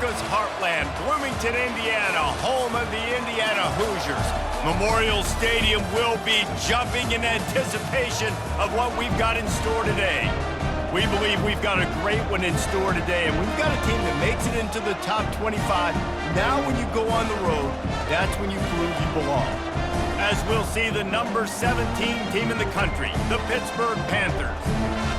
America's heartland, Bloomington, Indiana, home of the Indiana Hoosiers. Memorial Stadium will be jumping in anticipation of what we've got in store today. We believe we've got a great one in store today, and we've got a team that makes it into the top 25. Now when you go on the road, that's when you prove you belong. As we'll see the number 17 team in the country, the Pittsburgh Panthers,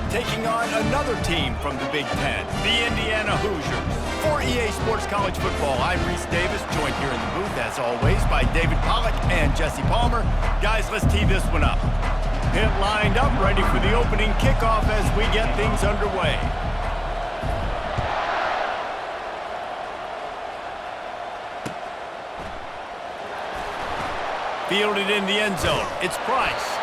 taking on another team from the Big Ten, the Indiana Hoosiers. For EA Sports College Football, I'm Reese Davis, joined here in the booth, as always, by David Pollack and Jesse Palmer. Guys, let's tee this one up. Pitt lined up, ready for the opening kickoff as we get things underway. Fielded in the end zone. It's Price.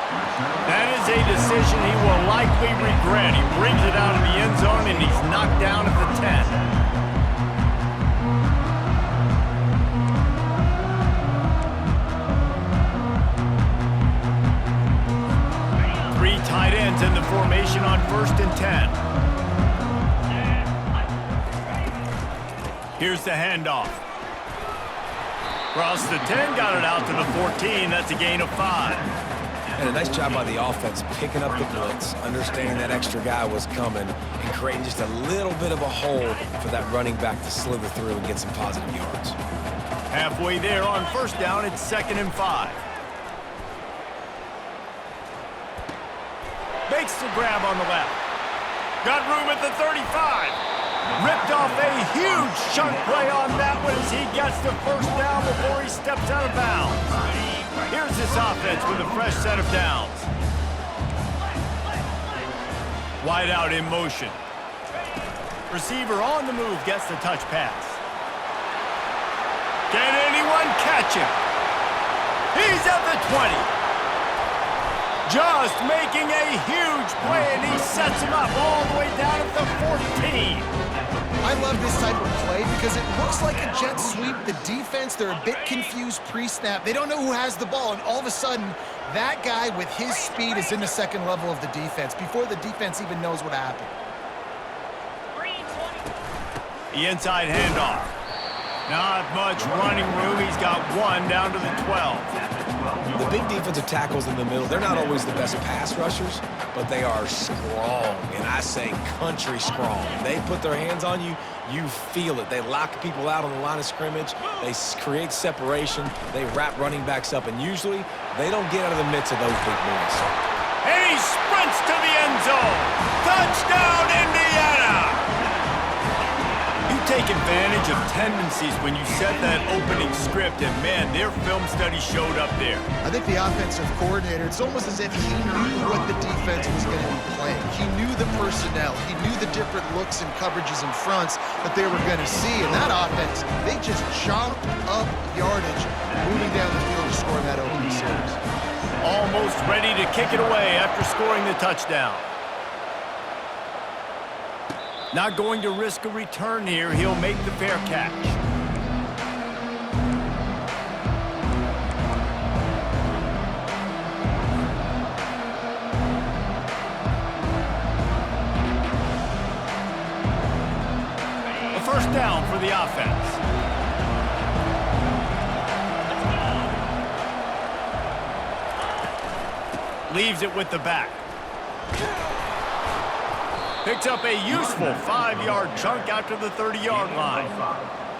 That is a decision he will likely regret. He brings it out of the end zone, and he's knocked down at the 10. Three tight ends in the formation on 1st and 10. Here's the handoff. Across the 10, got it out to the 14. That's a gain of 5. And a nice job by the offense picking up the blitz, understanding that extra guy was coming, and creating just a little bit of a hole for that running back to slither through and get some positive yards. Halfway there on 1st down, it's 2nd and 5. Makes the grab on the left. Got room at the 35. Ripped off a huge chunk play on that one as he gets the 1st down before he steps out of bounds. Here's this offense with a fresh set of downs. Wide out in motion. Receiver on the move gets the touch pass. Can anyone catch him? He's at the 20. Just making a huge play, and he sets him up all the way down at the 14. I love this type of play because it looks like a jet sweep. The defense, they're a bit confused pre-snap. They don't know who has the ball, and all of a sudden, that guy with his speed is in the 2nd level of the defense before the defense even knows what happened. The inside handoff. Not much running room. He's got one down to the 12. The big defensive tackles in the middle, they're not always the best pass rushers, but they are strong, and I say country strong. They put their hands on you, you feel it. They lock people out on the line of scrimmage. They create separation. They wrap running backs up, and usually they don't get out of the midst of those big boys. And he sprints to the end zone. Touchdown, Indiana! You take advantage of tendencies when you set that opening script, and man, their film study showed up there. I think the offensive coordinator, it's almost as if he knew what the defense was going to be playing. He knew the personnel. He knew the different looks and coverages and fronts that they were going to see. And that offense, they just chomped up yardage, moving down the field to score that opening series. Almost ready to kick it away after scoring the touchdown. Not going to risk a return here. He'll make the fair catch. A 1st down for the offense. Leaves it with the back. Picks up a useful 5-yard chunk out to the 30-yard line.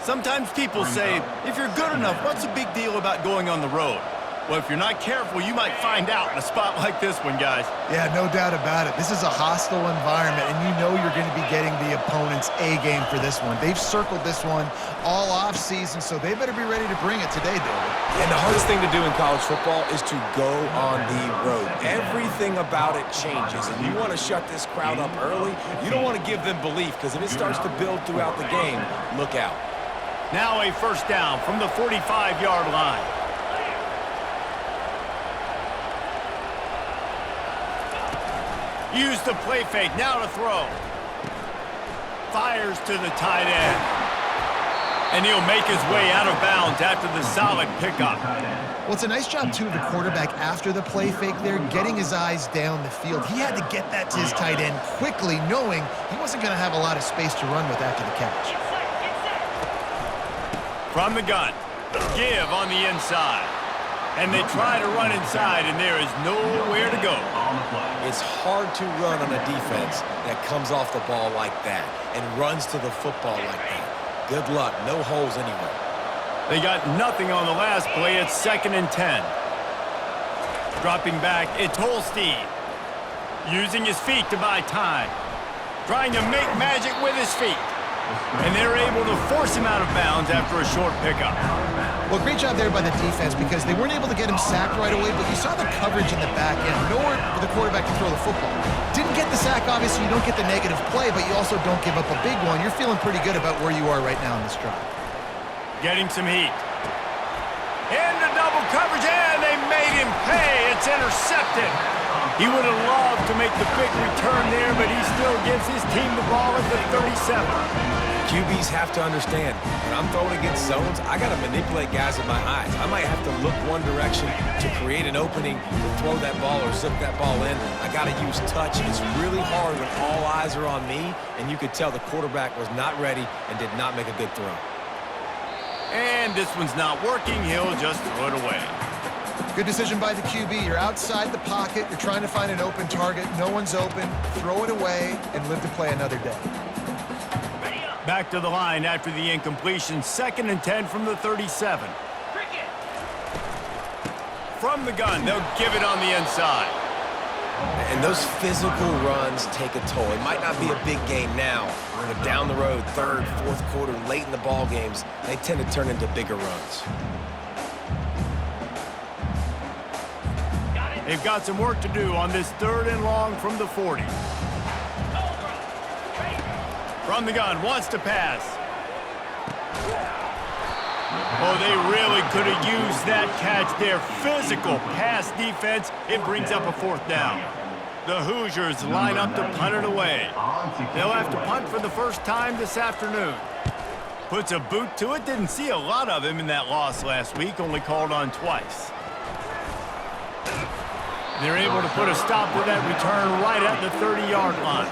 Sometimes people say, if you're good enough, what's the big deal about going on the road? Well, if you're not careful, you might find out in a spot like this one, guys. Yeah, no doubt about it. This is a hostile environment, and you know you're going to be getting the opponent's A-game for this one. They've circled this one all off-season, so they better be ready to bring it today, David. And the hardest thing to do in college football is to go on the road. Everything about it changes, and you want to shut this crowd up early. You don't want to give them belief, because if it starts to build throughout the game, look out. Now a 1st down from the 45-yard line. Use the play fake, now to throw. Fires to the tight end. And he'll make his way out of bounds after the solid pickup. Well, it's a nice job, too, of the quarterback after the play fake there, getting his eyes down the field. He had to get that to his tight end quickly, knowing he wasn't going to have a lot of space to run with after the catch. From the gun. Give on the inside. And they try to run inside, and there is nowhere to go. It's hard to run on a defense that comes off the ball like that and runs to the football like that. Good luck. No holes anywhere. They got nothing on the last play. It's 2nd and 10. Dropping back, it's Holstein. Using his feet to buy time. Trying to make magic with his feet. And they're able to force him out of bounds after a short pickup. Well, great job there by the defense because they weren't able to get him sacked right away, but you saw the coverage in the back end. Nowhere for the quarterback to throw the football. Didn't get the sack, obviously. You don't get the negative play, but you also don't give up a big one. You're feeling pretty good about where you are right now in this drive. Getting some heat. Into double coverage, and they made him pay. It's intercepted. He would have loved to make the big return there, but he still gives his team the ball at the 37. QBs have to understand, when I'm throwing against zones, I got to manipulate guys with my eyes. I might have to look one direction to create an opening to throw that ball or zip that ball in. I got to use touch. It's really hard when all eyes are on me, and you could tell the quarterback was not ready and did not make a good throw. And this one's not working. He'll just throw it away. Good decision by the QB. You're outside the pocket. You're trying to find an open target. No one's open. Throw it away and live to play another day. Back to the line after the incompletion. 2nd and 10 from the 37. From the gun, they'll give it on the inside. And those physical runs take a toll. It might not be a big game now, but down the road, 3rd, 4th quarter, late in the ball games, they tend to turn into bigger runs. They've got some work to do on this 3rd and long from the 40. From the gun, wants to pass. Oh, they really could have used that catch there. Physical pass defense. It brings up a 4th down. The Hoosiers line up to punt it away. They'll have to punt for the first time this afternoon. Puts a boot to it. Didn't see a lot of him in that loss last week. Only called on twice. They're able to put a stop to that return right at the 30-yard line.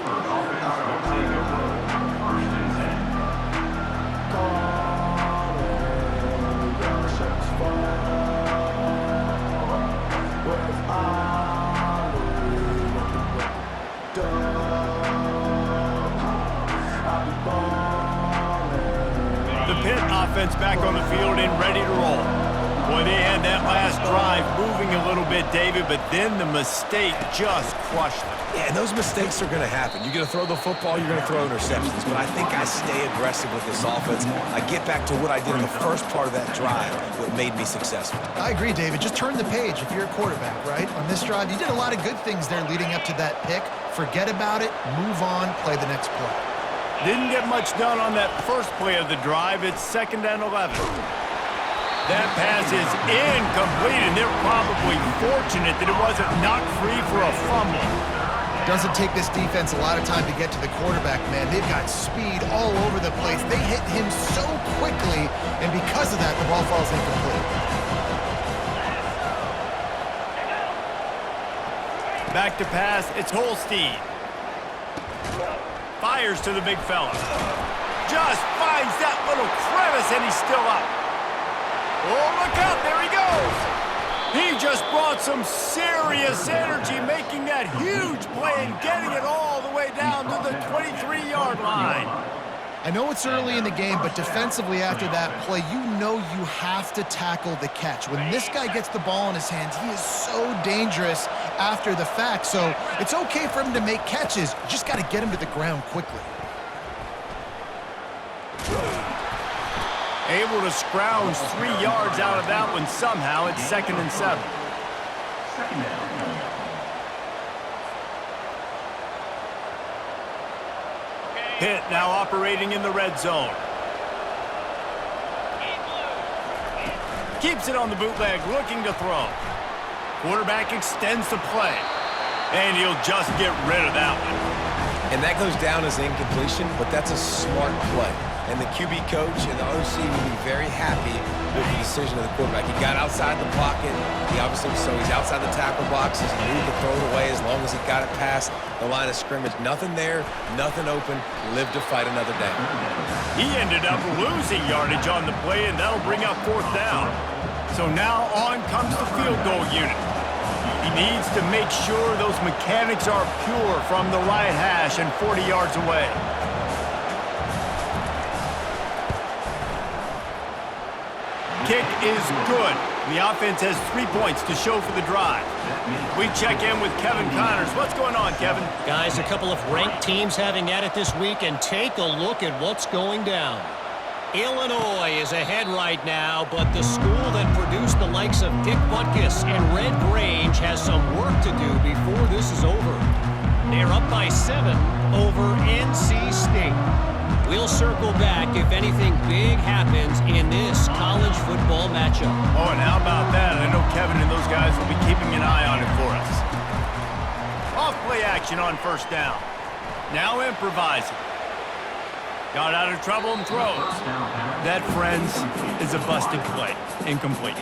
The Pitt offense back on the field and ready to roll. Boy, they had that last drive moving a little bit, David, but then the mistake just crushed them. Yeah, and those mistakes are going to happen. You're going to throw the football, you're going to throw interceptions. But I think I stay aggressive with this offense. I get back to what I did in the first part of that drive that made me successful. I agree, David. Just turn the page if you're a quarterback, right? On this drive, you did a lot of good things there leading up to that pick. Forget about it, move on, play the next play. Didn't get much done on that first play of the drive. It's 2nd and 11. That pass is incomplete, and they're probably fortunate that it wasn't knocked free for a fumble. Doesn't take this defense a lot of time to get to the quarterback, man. They've got speed all over the place. They hit him so quickly, and because of that, the ball falls incomplete. Back to pass, it's Holstein. Fires to the big fella. Just finds that little crevice, and he's still up. Oh, look out, there he goes. He just brought some serious energy, making that huge play and getting it all the way down to the 23-yard line. I know it's early in the game, but defensively after that play, you know you have to tackle the catch. When this guy gets the ball in his hands, he is so dangerous after the fact. So it's okay for him to make catches. You just got to get him to the ground quickly. Able to scrounge 3 yards out of that one somehow. It's 2nd and 7. Pitt now operating in the red zone. Keeps it on the bootleg, looking to throw. Quarterback extends the play. And he'll just get rid of that one. And that goes down as incompletion, but that's a smart play. And the QB coach and the OC will be very happy with the decision of the quarterback. He got outside the pocket. He's outside the tackle boxes. He knew he could throw it away as long as he got it past the line of scrimmage. Nothing there, nothing open. Live to fight another down. He ended up losing yardage on the play, and that'll bring up 4th down. So now on comes the field goal unit. He needs to make sure those mechanics are pure from the right hash and 40 yards away. Kick is good. The offense has 3 points to show for the drive. We check in with Kevin Connors. What's going on, Kevin? Guys, a couple of ranked teams having at it this week, and take a look at what's going down. Illinois is ahead right now, but the school that produced the likes of Dick Butkus and Red Grange has some work to do before this is over. They're up by 7 over NC State. We'll circle back if anything big happens in this college football matchup. Oh, and how about that? I know Kevin and those guys will be keeping an eye on it for us. Off-play action on 1st down. Now improvising. Got out of trouble and throws. That, friends, is a busted play. Incomplete.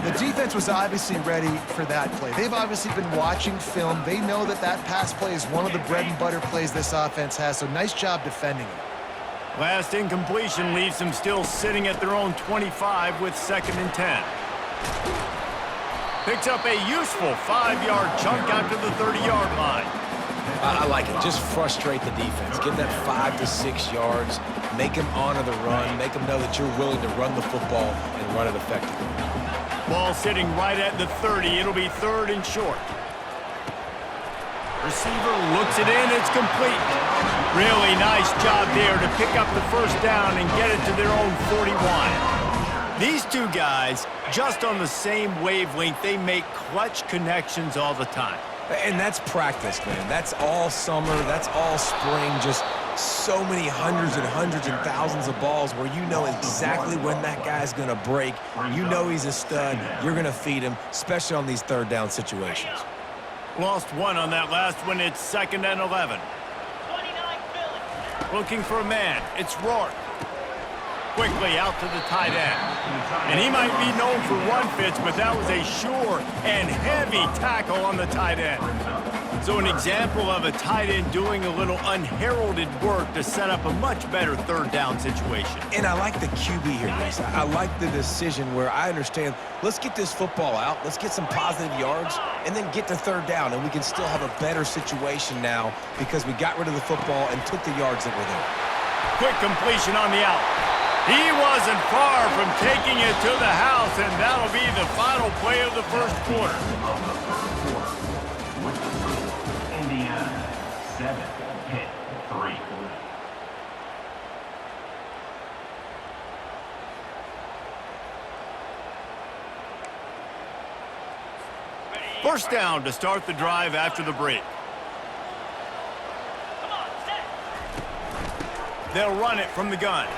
The defense was obviously ready for that play. They've obviously been watching film. They know that that pass play is one of the bread and butter plays this offense has, so nice job defending it. Last incompletion leaves them still sitting at their own 25 with 2nd and 10. Picks up a useful 5-yard chunk out to the 30-yard line. I like it. Just frustrate the defense. Give that 5 to 6 yards. Make them honor the run. Make them know that you're willing to run the football and run it effectively. Ball sitting right at the 30. It'll be 3rd and short. Receiver looks it in. It's complete. Really nice job there to pick up the 1st down and get it to their own 41. These two guys, just on the same wavelength, they make clutch connections all the time. And that's practice, man. That's all summer. That's all spring. Just so many hundreds and thousands of balls where you know exactly when that guy's going to break. You know he's a stud. You're going to feed him, especially on these 3rd down situations. Lost 1 on that last one. It's 2nd and 11. Looking for a man. It's Rourke. Quickly out to the tight end. And he might be known for run fits, but that was a sure and heavy tackle on the tight end. So an example of a tight end doing a little unheralded work to set up a much better 3rd down situation. And I like the QB here, Reese. I like the decision where I understand, let's get this football out, let's get some positive yards, and then get to 3rd down, and we can still have a better situation now because we got rid of the football and took the yards that were there. Quick completion on the out. He wasn't far from taking it to the house, and that'll be the final play of the 1st quarter. Indiana 7, Pitt 3. First down to start the drive after the break. They'll run it from the gun.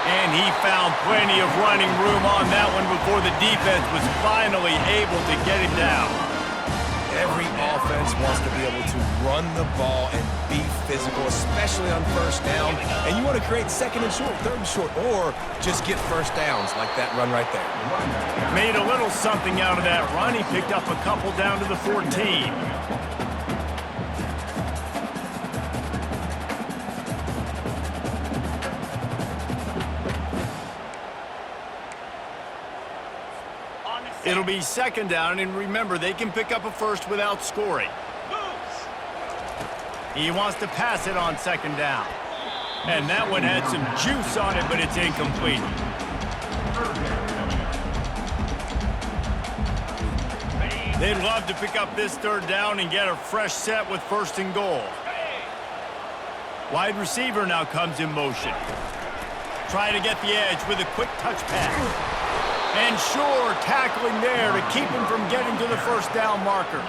And he found plenty of running room on that one before the defense was finally able to get him down. Every offense wants to be able to run the ball and be physical, especially on 1st down. And you want to create 2nd and short, 3rd and short, or just get 1st downs like that run right there. Made a little something out of that run. He picked up a couple down to the 14. It'll be 2nd down, and remember, they can pick up a 1st without scoring. He wants to pass it on 2nd down. And that one had some juice on it, but it's incomplete. They'd love to pick up this 3rd down and get a fresh set with 1st and goal. Wide receiver now comes in motion. Trying to get the edge with a quick touch pass. And sure, tackling there to keep him from getting to the 1st down marker.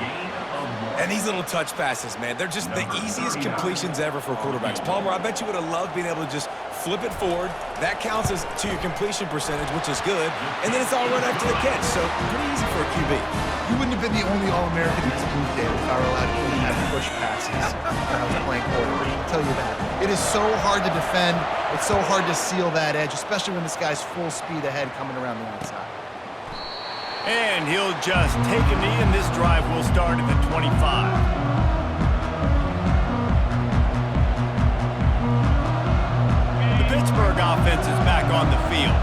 And these little touch passes, man, they're just the easiest completions ever for quarterbacks. Palmer, I bet you would have loved being able to just flip it forward. That counts as to your completion percentage, which is good. And then it's all run after the catch, so pretty easy for a QB. You wouldn't have been the only All-American in this booth, Dave, if I were allowed to put in that push passes when I was playing quarterback. I'll tell you that. It is so hard to defend. It's so hard to seal that edge, especially when this guy's full speed ahead coming around the outside. And he'll just take a knee, and this drive will start at the 25. Pittsburgh offense is back on the field.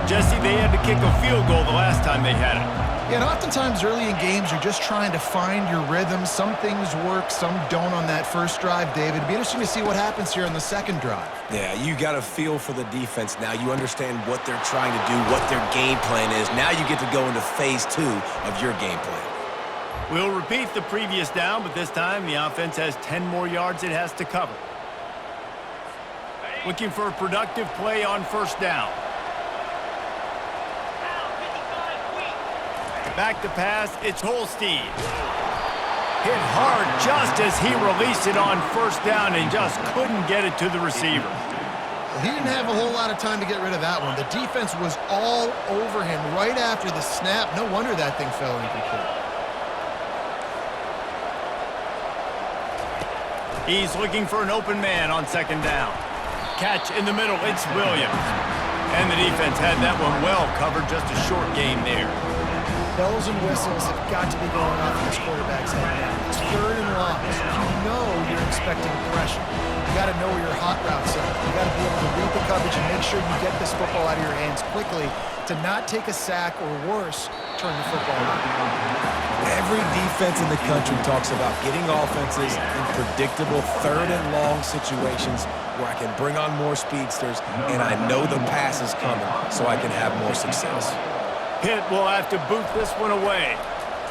Jesse, they had to kick a field goal the last time they had it. Yeah, and oftentimes early in games, you're just trying to find your rhythm. Some things work, some don't on that first drive, David. It'd be interesting to see what happens here on the second drive. Yeah, you got a feel for the defense now. You understand what they're trying to do, what their game plan is. Now you get to go into phase 2 of your game plan. We'll repeat the previous down, but this time the offense has 10 more yards it has to cover. Looking for a productive play on first down. Back to pass, it's Holstein. Hit hard just as he released it on first down and just couldn't get it to the receiver. He didn't have a whole lot of time to get rid of that one. The defense was all over him right after the snap. No wonder that thing fell incomplete. He's looking for an open man on second down. Catch in the middle, it's Williams. And the defense had that one well covered, just a short game there. Bells and whistles have got to be going off in this quarterback's head now. It's third and long, so you know you're expecting pressure. You got to know where your hot routes are. You got to be able to read the coverage and make sure you get this football out of your hands quickly to not take a sack or worse, turn the football over. Every defense in the country talks about getting offenses in predictable third and long situations where I can bring on more speedsters and I know the pass is coming so I can have more success. Pitt will have to boot this one away.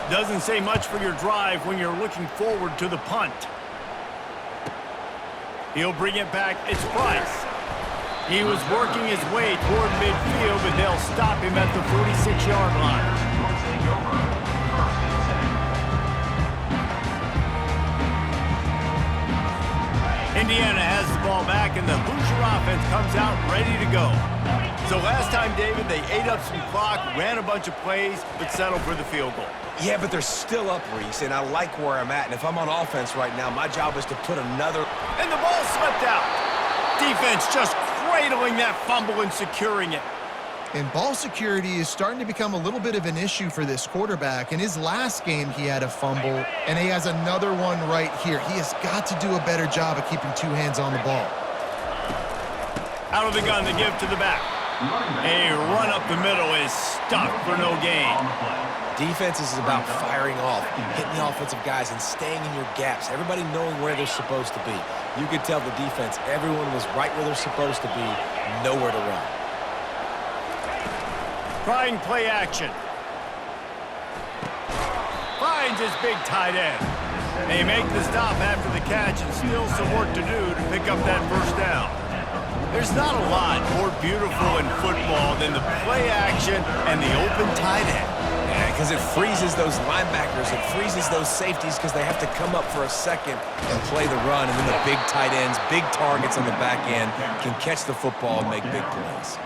Doesn't say much for your drive when you're looking forward to the punt. He'll bring it back. It's Price. He was working his way toward midfield, but they'll stop him at the 46-yard line. Indiana has the ball back, and the Hoosier offense comes out ready to go. So last time, David, they ate up some clock, ran a bunch of plays, but settled for the field goal. Yeah, but they're still up, Reese, and I like where I'm at. And if I'm on offense right now, my job is to put another... And the ball slipped out. Defense just cradling that fumble and securing it. And ball security is starting to become a little bit of an issue for this quarterback. In his last game, he had a fumble, and he has another one right here. He has got to do a better job of keeping two hands on the ball. Out of the gun, the give to the back. A run up the middle is stuck for no gain. Defense is about firing off, hitting the offensive guys, and staying in your gaps. Everybody knowing where they're supposed to be. You could tell the defense, everyone was right where they're supposed to be, nowhere to run. Trying play action. Finds his big tight end. They make the stop after the catch and still some work to do to pick up that first down. There's not a lot more beautiful in football than the play action and the open tight end. Yeah, because it freezes those linebackers. It freezes those safeties because they have to come up for a second and play the run. And then the big tight ends, big targets on the back end can catch the football and make big plays.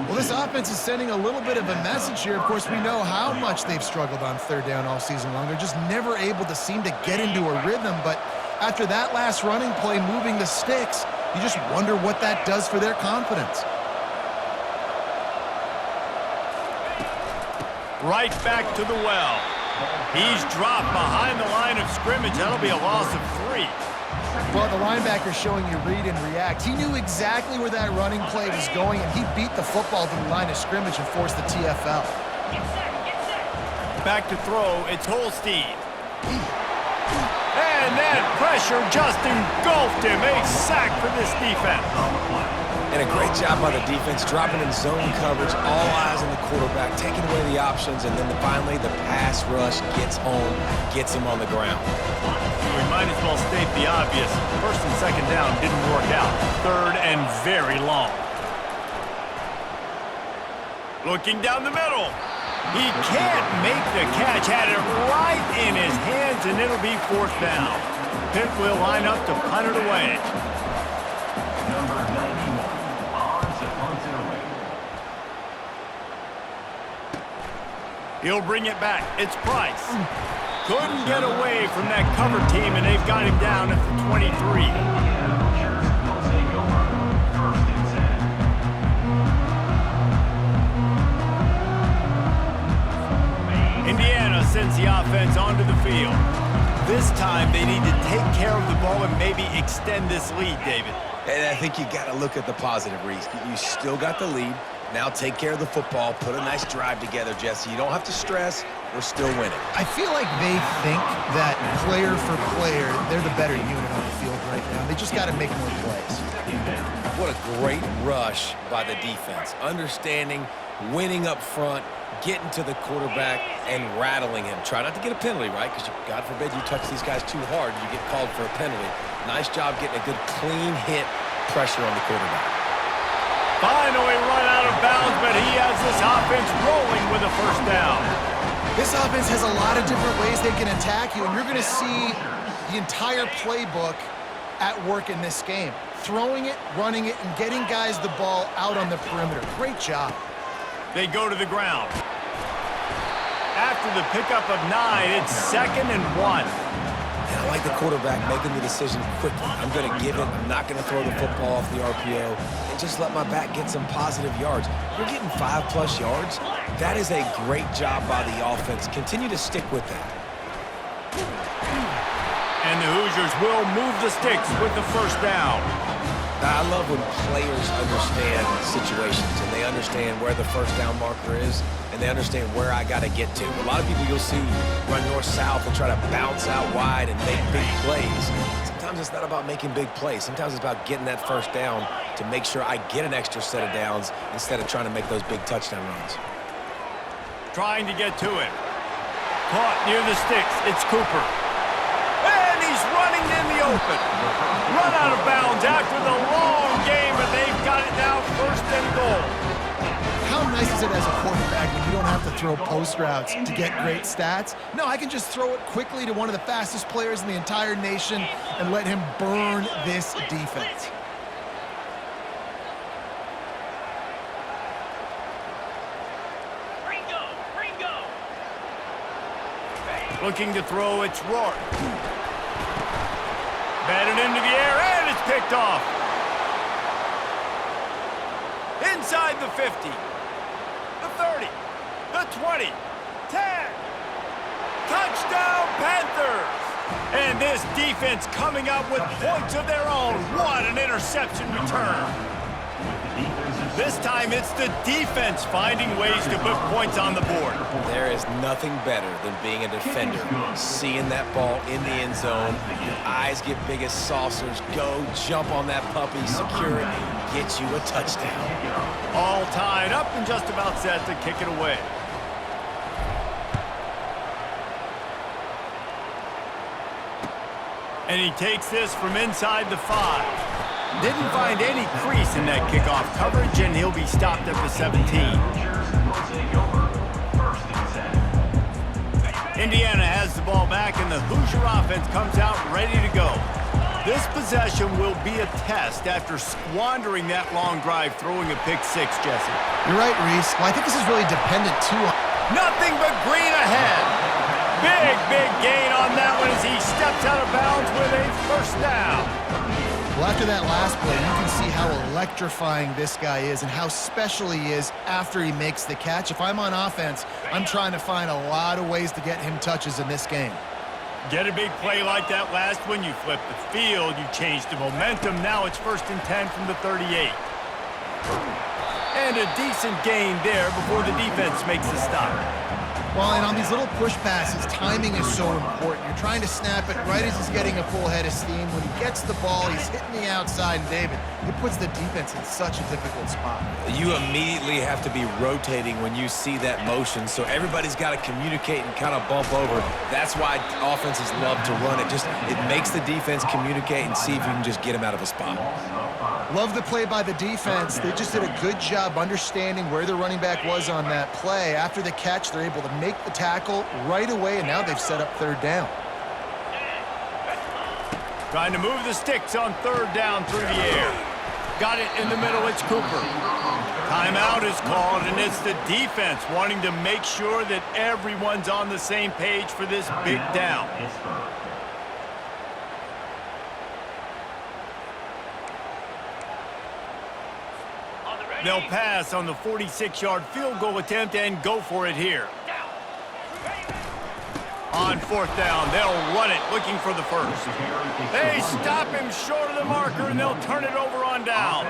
Well, this offense is sending a little bit of a message here. Of course, we know how much they've struggled on third down all season long. They're just never able to seem to get into a rhythm. But after that last running play, moving the sticks, you just wonder what that does for their confidence. Right back to the well. He's dropped behind the line of scrimmage. That'll be a loss of 3. Well, the linebacker showing you read and react. He knew exactly where that running play was going, and he beat the football to the line of scrimmage and forced the TFL. Back to throw, it's Holstein. And that pressure just engulfed him. A sack for this defense. And a great job by the defense, dropping in zone coverage, all eyes on the quarterback, taking away the options, and then finally the pass rush gets home, gets him on the ground. We might as well state the obvious. First and second down didn't work out. Third and very long. Looking down the middle. He can't make the catch. Had it right in his hands, and it'll be fourth down. Pitt will line up to punt it away. Number 91 on to punt it away. He'll bring it back. It's Price. Couldn't get away from that cover team, and they've got him down at the 23. Indiana sends the offense onto the field. This time, they need to take care of the ball and maybe extend this lead, David. And I think you got to look at the positive, Reese. You still got the lead. Now take care of the football. Put a nice drive together, Jesse. You don't have to stress. We're still winning. I feel like they think that player for player, they're the better unit on the field right now. They just got to make more plays. What a great rush by the defense. Understanding, winning up front, getting to the quarterback, and rattling him. Try not to get a penalty, right? Because, God forbid, you touch these guys too hard, you get called for a penalty. Nice job getting a good clean hit, pressure on the quarterback. Finally run out of bounds, but he has this offense rolling with a first down. This offense has a lot of different ways they can attack you, and you're going to see the entire playbook at work in this game. Throwing it, running it, and getting guys the ball out on the perimeter. Great job. They go to the ground. After the pickup of 9, it's 2nd and 1. And I like the quarterback making the decision quickly. I'm going to give it. I'm not going to throw the football off the RPO and just let my back get some positive yards. You're getting 5+ yards. That is a great job by the offense. Continue to stick with that. And the Hoosiers will move the sticks with the first down. I love when players understand situations and they understand where the first down marker is and they understand where I got to get to. A lot of people you'll see run north-south and try to bounce out wide and make big plays. Sometimes it's not about making big plays. Sometimes it's about getting that first down to make sure I get an extra set of downs instead of trying to make those big touchdown runs. Trying to get to it. Caught near the sticks. It's Cooper. And he's running in the open. Run out of bounds after the long game, but they've got it now 1st and goal. How nice is it as a quarterback when you don't have to throw post routes to get great stats? No, I can just throw it quickly to one of the fastest players in the entire nation and let him burn this defense. Looking to throw, it's Rourke. Batted into the air, and it's picked off. Inside the 50, the 30, the 20, 10. Touchdown, Panthers! And this defense coming up with points of their own. What an interception return. This time it's the defense finding ways to put points on the board. There is nothing better than being a defender. Seeing that ball in the end zone, your eyes get big as saucers. Go, jump on that puppy, secure it, get you a touchdown. All tied up and just about set to kick it away. And he takes this from inside the 5. Didn't find any crease in that kickoff coverage, and he'll be stopped at the 17. Indiana has the ball back, and the Hoosier offense comes out ready to go. This possession will be a test after squandering that long drive, throwing a pick 6, Jesse. You're right, Reese. Well, I think this is really dependent, too, on... Nothing but green ahead. Big gain on that one as he steps out of bounds with a first down. Well, after that last play, you can see how electrifying this guy is and how special he is after he makes the catch. If I'm on offense, I'm trying to find a lot of ways to get him touches in this game. Get a big play like that last one, you flip the field, you change the momentum. Now it's 1st and 10 from the 38. And a decent gain there before the defense makes the stop. Well, and on these little push passes, timing is so important. You're trying to snap it right as he's getting a full head of steam. When he gets the ball, he's hitting the outside, and David, it puts the defense in such a difficult spot. You immediately have to be rotating when you see that motion, so everybody's got to communicate and kind of bump over. That's why offenses love to run it. It makes the defense communicate and see if you can just get him out of a spot. Love the play by the defense. They just did a good job understanding where the running back was on that play. After the catch, they're able to make the tackle right away, and now they've set up 3rd down. Trying to move the sticks on 3rd down through the air. Got it in the middle, it's Cooper. Timeout is called, and it's the defense wanting to make sure that everyone's on the same page for this big down. They'll pass on the 46-yard field goal attempt and go for it here. On fourth down, they'll run it, looking for the first. They stop him short of the marker, and they'll turn it over on down.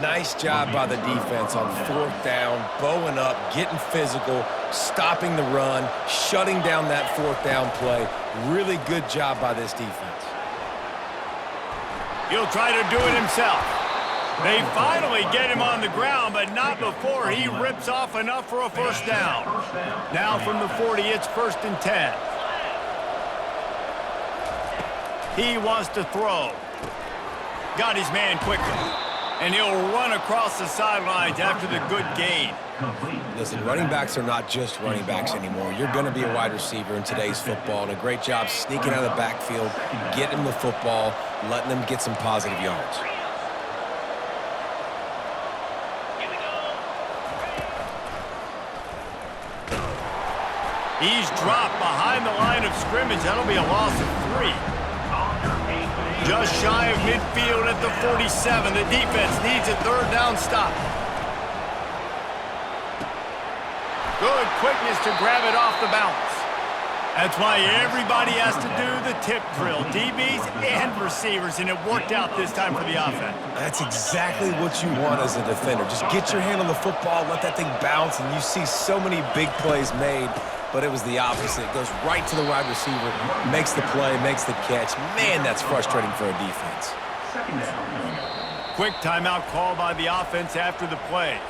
Nice job by the defense on fourth down, bowing up, getting physical, stopping the run, shutting down that fourth down play. Really good job by this defense. He'll try to do it himself. They finally get him on the ground, but not before he rips off enough for a first down. Now from the 40, it's 1st and 10. He wants to throw. Got his man quickly. And he'll run across the sidelines after the good gain. Listen, running backs are not just running backs anymore. You're going to be a wide receiver in today's football, and a great job sneaking out of the backfield, getting the football, letting them get some positive yards. He's dropped behind the line of scrimmage. That'll be a loss of 3. Just shy of midfield at the 47. The defense needs a third down stop. Good quickness to grab it off the bounce. That's why everybody has to do the tip drill, DBs and receivers, and it worked out this time for the offense. That's exactly what you want as a defender. Just get your hand on the football, let that thing bounce, and you see so many big plays made. But it was the opposite. It goes right to the wide receiver, makes the play, makes the catch. Man, that's frustrating for a defense. Quick timeout call by the offense after the play.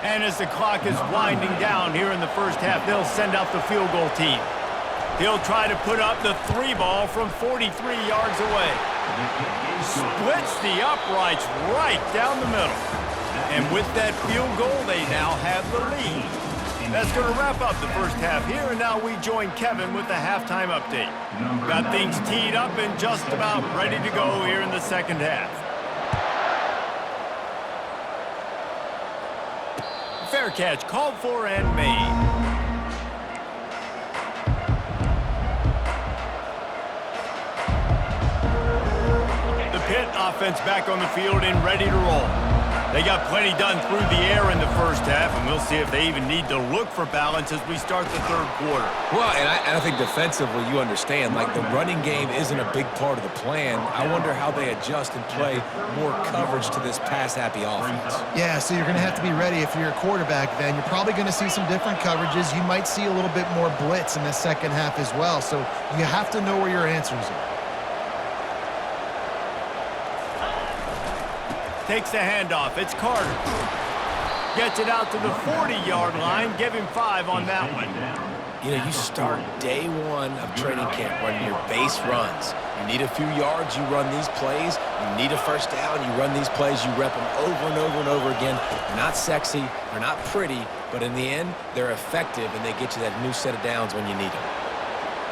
And as the clock is winding down here in the first half, they'll send out the field goal team. He'll try to put up the 3 ball from 43 yards away. Splits the uprights right down the middle. And with that field goal, they now have the lead. That's going to wrap up the first half here, and now we join Kevin with the halftime update. Got things teed up and just about ready to go here in the second half. Fair catch called for and made. The Pitt offense back on the field and ready to roll. They got plenty done through the air in the first half, and we'll see if they even need to look for balance as we start the third quarter. Well, and I think defensively, you understand, like the running game isn't a big part of the plan. I wonder how they adjust and play more coverage to this pass-happy offense. Yeah, so you're going to have to be ready if you're a quarterback then. You're probably going to see some different coverages. You might see a little bit more blitz in the second half as well, so you have to know where your answers are. Takes the handoff. It's Carter. Gets it out to the 40-yard line. Give him 5 on that one. You know, you start day one of training camp running your base runs. You need a few yards, you run these plays. You need a first down, you run these plays. You rep them over and over and over again. They're not sexy, they're not pretty, but in the end, they're effective, and they get you that new set of downs when you need them.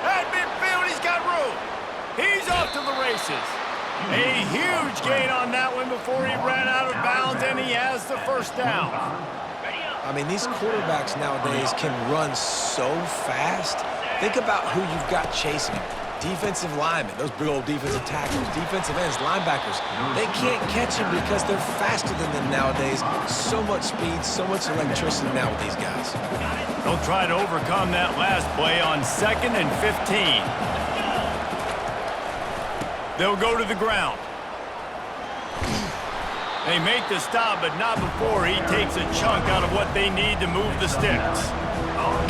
At midfield, he's got room. He's off to the races. A huge gain on that one before he ran out of bounds, and he has the first down. I mean, these quarterbacks nowadays can run so fast. Think about who you've got chasing them. Defensive linemen, those big old defensive tackles, defensive ends, linebackers. They can't catch him because they're faster than them nowadays. So much speed, so much electricity now with these guys. They'll try to overcome that last play on 2nd and 15. They'll go to the ground. They make the stop, but not before he takes a chunk out of what they need to move the sticks.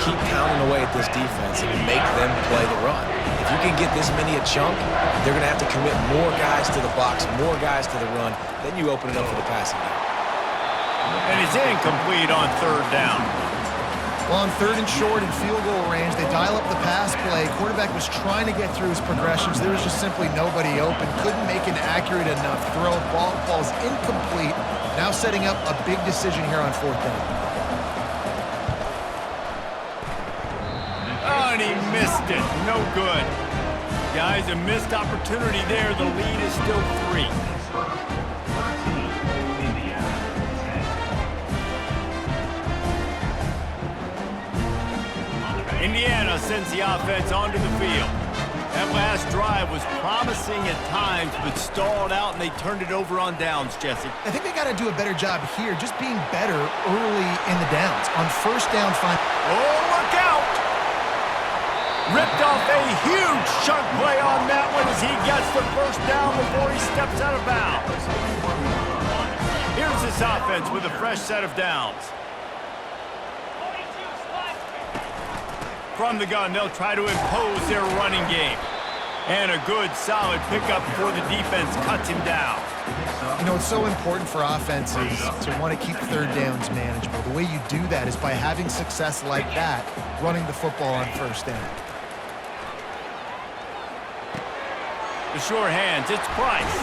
Keep pounding away at this defense and make them play the run. If you can get this many a chunk, they're going to have to commit more guys to the box, more guys to the run. Then you open it up for the passing game. And it's incomplete on 3rd down. Well, on 3rd and short and field goal range, they dial up the pass play. Quarterback was trying to get through his progressions. There was just simply nobody open. Couldn't make an accurate enough throw. Ball falls incomplete. Now setting up a big decision here on 4th down. Oh, and he missed it. No good. Guys, a missed opportunity there. The lead is still 3. Indiana sends the offense onto the field. That last drive was promising at times, but stalled out, and they turned it over on downs, Jesse. I think they got to do a better job here, just being better early in the downs. On first down, Oh, look out! Ripped off a huge chunk play on that one as he gets the first down before he steps out of bounds. Here's this offense with a fresh set of downs. From the gun, they'll try to impose their running game. And a good, solid pickup before the defense cuts him down. You know, it's so important for offenses to want to keep third downs manageable. The way you do that is by having success like that, running the football on first down. The sure hands, it's Price.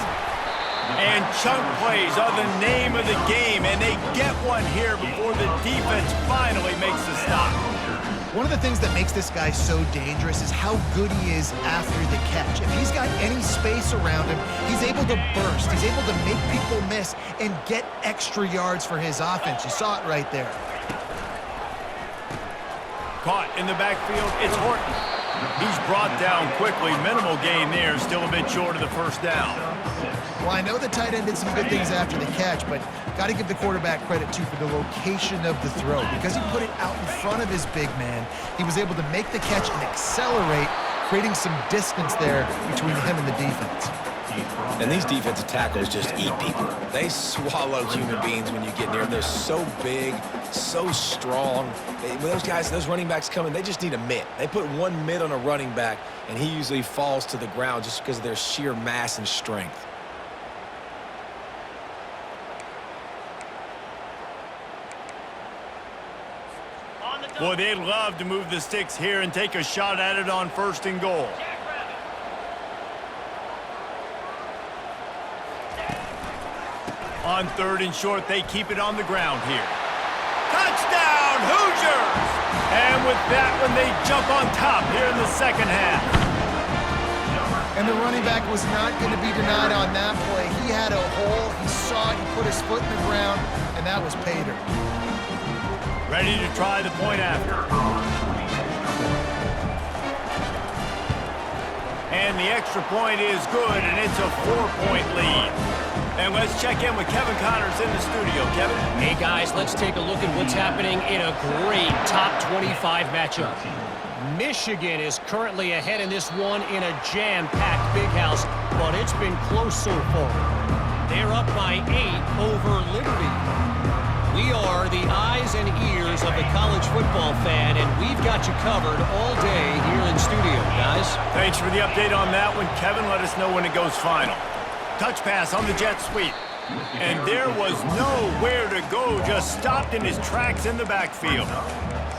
And chunk plays are the name of the game, and they get one here before the defense finally makes the stop. One of the things that makes this guy so dangerous is how good he is after the catch. If he's got any space around him, he's able to burst. He's able to make people miss and get extra yards for his offense. You saw it right there. Caught in the backfield, it's Horton. He's brought down quickly. Minimal gain there, still a bit short of the first down. Well, I know the tight end did some good things after the catch, but got to give the quarterback credit, too, for the location of the throw. Because he put it out in front of his big man, he was able to make the catch and accelerate, creating some distance there between him and the defense. And these defensive tackles just eat people. They swallow human beings when you get near them. They're so big, so strong. When those guys, those running backs come in, they just need a mitt. They put one mitt on a running back, and he usually falls to the ground just because of their sheer mass and strength. Boy, they'd love to move the sticks here and take a shot at it on 1st and goal. On 3rd and short, they keep it on the ground here. Touchdown, Hoosiers! And with that one, they jump on top here in the second half. And the running back was not going to be denied on that play. He had a hole, he saw it, he put his foot in the ground, and that was pay dirt. Ready to try the point after. And the extra point is good, and it's a 4-point lead. And let's check in with Kevin Connors in the studio. Kevin? Hey, guys, let's take a look at what's happening in a great top 25 matchup. Michigan is currently ahead in this one in a jam-packed big house, but it's been close so far. They're up by 8 over Liberty. We are the eyes and ears of the college football fan, and we've got you covered all day here in studio, guys. Thanks for the update on that one, Kevin. Let us know when it goes final. Touch pass on the jet sweep. And there was nowhere to go, just stopped in his tracks in the backfield.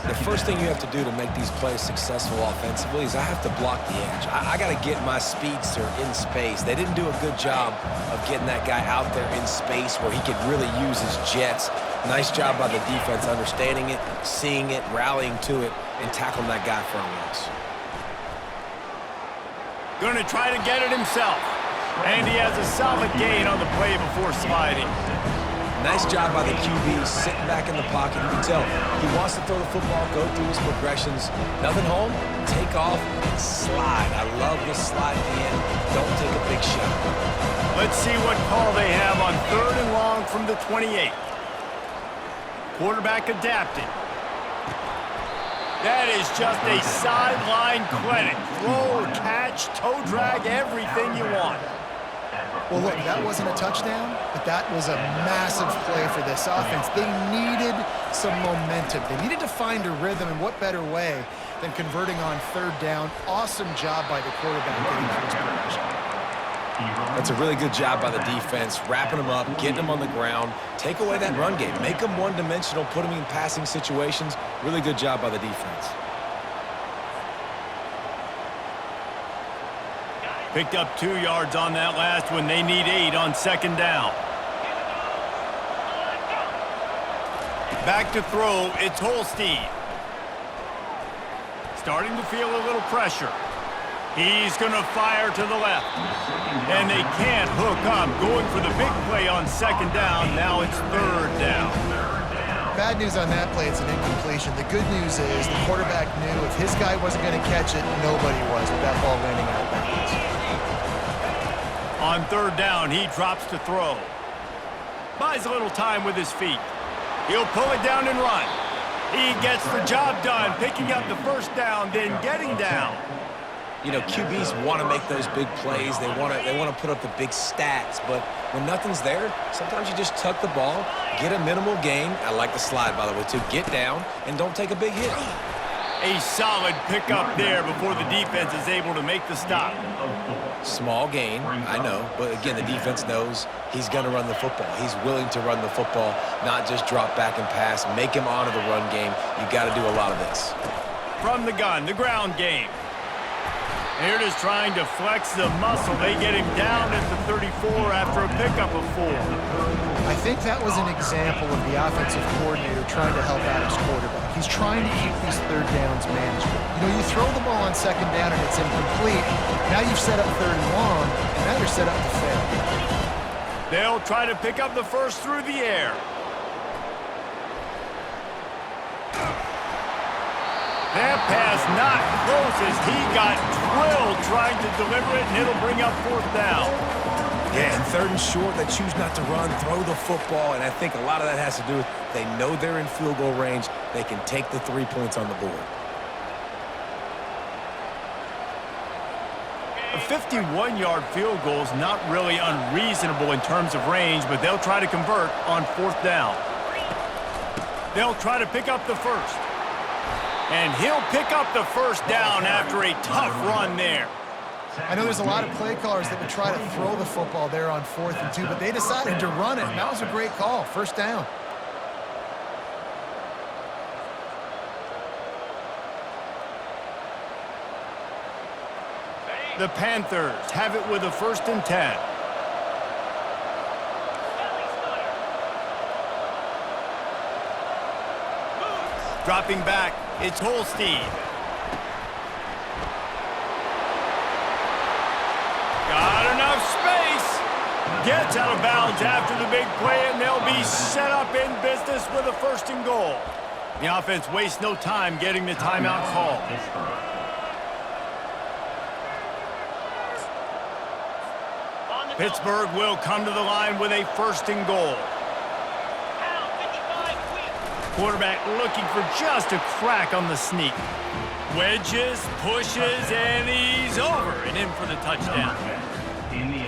The first thing you have to do to make these plays successful offensively is I have to block the edge. I got to get my speedster in space. They didn't do a good job of getting that guy out there in space where he could really use his jets. Nice job by the defense understanding it, seeing it, rallying to it, and tackling that guy for a loss. Going to try to get it himself. And he has a solid gain on the play before sliding. Nice job by the QB, sitting back in the pocket. You can tell he wants to throw the football, go through his progressions. Nothing home, take off, and slide. I love this slide at the end. Don't take a big shot. Let's see what call they have on 3rd and long from the 28. Quarterback adapting. That is just a sideline clinic. Throw or catch, toe drag, everything you want. Well, look, that wasn't a touchdown, but that was a massive play for this offense. They needed some momentum. They needed to find a rhythm, and what better way than converting on 3rd down. Awesome job by the quarterback getting to his progression. That's a really good job by the defense, wrapping them up, getting them on the ground, take away that run game, make them one-dimensional, put them in passing situations. Really good job by the defense. Picked up 2 yards on that last one. They need 8 on 2nd down. Back to throw, it's Holstein. Starting to feel a little pressure. He's going to fire to the left. And they can't hook up. Going for the big play on second down. Now it's third down. Bad news on that play, it's an incompletion. The good news is the quarterback knew if his guy wasn't going to catch it, nobody was with that ball landing out of bounds. On third down, he drops to throw. Buys a little time with his feet. He'll pull it down and run. He gets the job done, picking up the first down, then getting down. You know, QBs want to make those big plays. They want to put up the big stats. But when nothing's there, sometimes you just tuck the ball, get a minimal gain. I like the slide, by the way, too. Get down and don't take a big hit. A solid pickup there before the defense is able to make the stop. Small gain, I know. But, again, the defense knows he's going to run the football. He's willing to run the football, not just drop back and pass. Make him honor the run game. You got to do a lot of this. From the gun, the ground game. They're just trying to flex the muscle. They get him down at the 34 after a pickup of 4. I think that was an example of the offensive coordinator trying to help out his quarterback. He's trying to keep these third downs manageable. You know, you throw the ball on second down and it's incomplete. Now you've set up third and long, and now you're set up to fail. They'll try to pick up the first through the air. That pass not close as he got drilled trying to deliver it, and it'll bring up fourth down. Yeah, and third and short, they choose not to run, throw the football, and I think a lot of that has to do with they know they're in field goal range. They can take the 3 points on the board. A 51-yard field goal is not really unreasonable in terms of range, but they'll try to convert on fourth down. They'll try to pick up the first. And he'll pick up the first down after a tough run there. I know there's a lot of play callers that would try to throw the football there on 4th and 2, but they decided to run it, and that was a great call. First down. The Panthers have it with a 1st and 10. Dropping back, it's Holstein. Got enough space. Gets out of bounds after the big play, and they'll be set up in business with a 1st and goal. The offense wastes no time getting the timeout call. Pittsburgh will come to the line with a 1st and goal. Quarterback looking for just a crack on the sneak. Wedges, pushes, and he's over and in for the touchdown.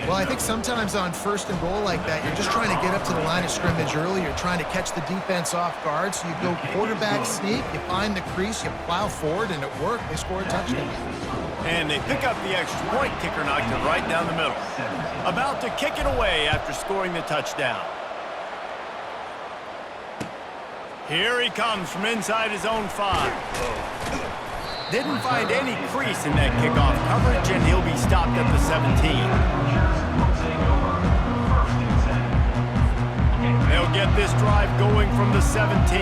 Well, I think sometimes on 1st and goal like that, you're just trying to get up to the line of scrimmage early. You're trying to catch the defense off guard. So you go quarterback sneak, you find the crease, you plow forward, and it worked. They score a touchdown. And they pick up the extra point. Kicker knocked it right down the middle. About to kick it away after scoring the touchdown. Here he comes from inside his own 5. Didn't find any crease in that kickoff coverage, and he'll be stopped at the 17. They'll get this drive going from the 17.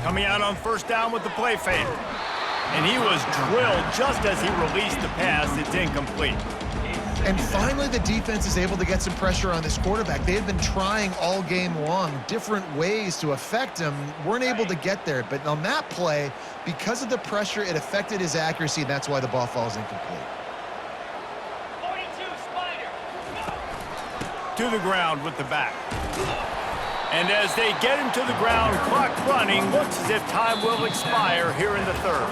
Coming out on 1st down with the play fake. And he was drilled just as he released the pass. It's incomplete. And finally, the defense is able to get some pressure on this quarterback. They had been trying all game long different ways to affect him, weren't able to get there. But on that play, because of the pressure, it affected his accuracy, and that's why the ball falls incomplete. 42 Spider. To the ground with the back. And as they get him to the ground, clock running, looks as if time will expire here in the 3rd.